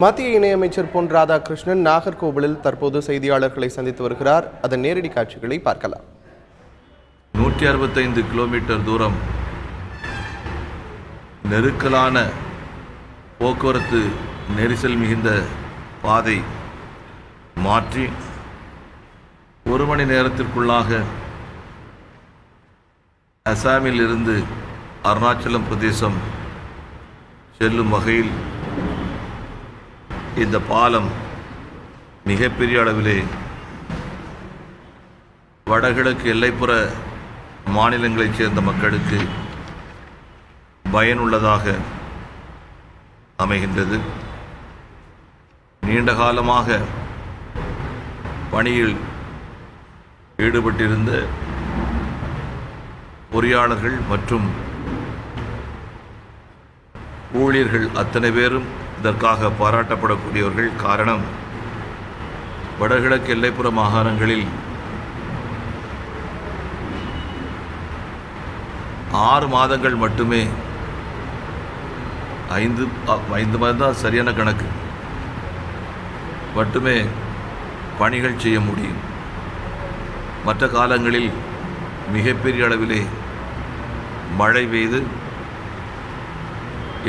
மத்திய இணையமைச்சர் பொன் ராதாகிருஷ்ணன் நாகர்கோவிலில் தற்போது செய்தியாளர்களை சந்தித்து வருகிறார். அதன் நேரடி காட்சிகளை பார்க்கலாம். 165 கிலோமீட்டர் தூரம் நெருக்கலான போக்குவரத்து நெரிசல் மிகுந்த பாதை மாற்றி 1 மணி நேரத்திற்குள்ளாக அசாமில் இருந்து அருணாச்சலம் பிரதேசம் செல்லும் வகையில் இந்த பாலம் மிகப்பெரிய அளவிலே வடகிழக்கு எல்லைப்புற மாநிலங்களைச் சேர்ந்த மக்களுக்கு பயனுள்ளதாக அமைகின்றது. நீண்ட காலமாக பணியில் ஈடுபட்டிருந்த பொறியாளர்கள் மற்றும் ஊழியர்கள் அத்தனை பேரும் இதற்காக பாராட்டப்படக்கூடியவர்கள். காரணம், வடகிழக்கு எல்லைப்புற மாகாணங்களில் 6 மாதங்கள் மட்டுமே 5 மாதம் தான் சரியான கணக்கு மட்டுமே பணிகள் செய்ய முடியும். மற்ற காலங்களில் மிகப்பெரிய அளவிலே மழை பெய்து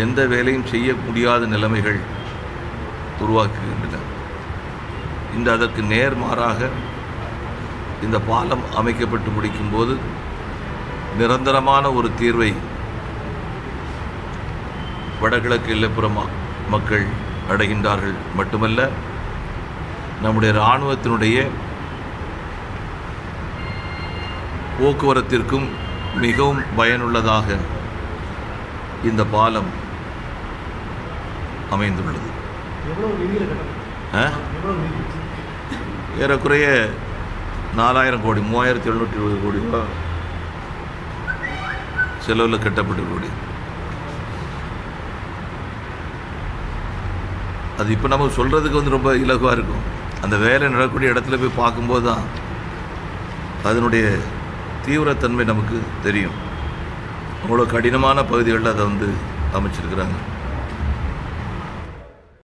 எந்த வேலையும் செய்ய முடியாத நிலைமைகள் உருவாக்குகின்றன. இந்த அதற்கு நேர்மாறாக இந்த பாலம் அமைக்கப்பட்டு முடிக்கும்போது நிரந்தரமான ஒரு தீர்வை வடகிழக்கு எல்லைப்புற மக்கள் அடைகின்றார்கள். மட்டுமல்ல, நம்முடைய இராணுவத்தினுடைய போக்குவரத்திற்கும் மிகவும் பயனுள்ளதாக இந்த பாலம் அமைந்துள்ளது. ஏறக்குறைய 4000 கோடி 3720 கோடி ரூபாய் செலவில் கட்டப்பட்டு. அது இப்போ நம்ம சொல்கிறதுக்கு ரொம்ப இலகுவாக இருக்கும். அந்த வேலை நடக்கக்கூடிய இடத்துல போய் பார்க்கும்போது தான் அதனுடைய தீவிரத்தன்மை நமக்கு தெரியும். அவ்வளோ கடினமான பகுதிகளில் அதை அமைச்சிருக்கிறாங்க.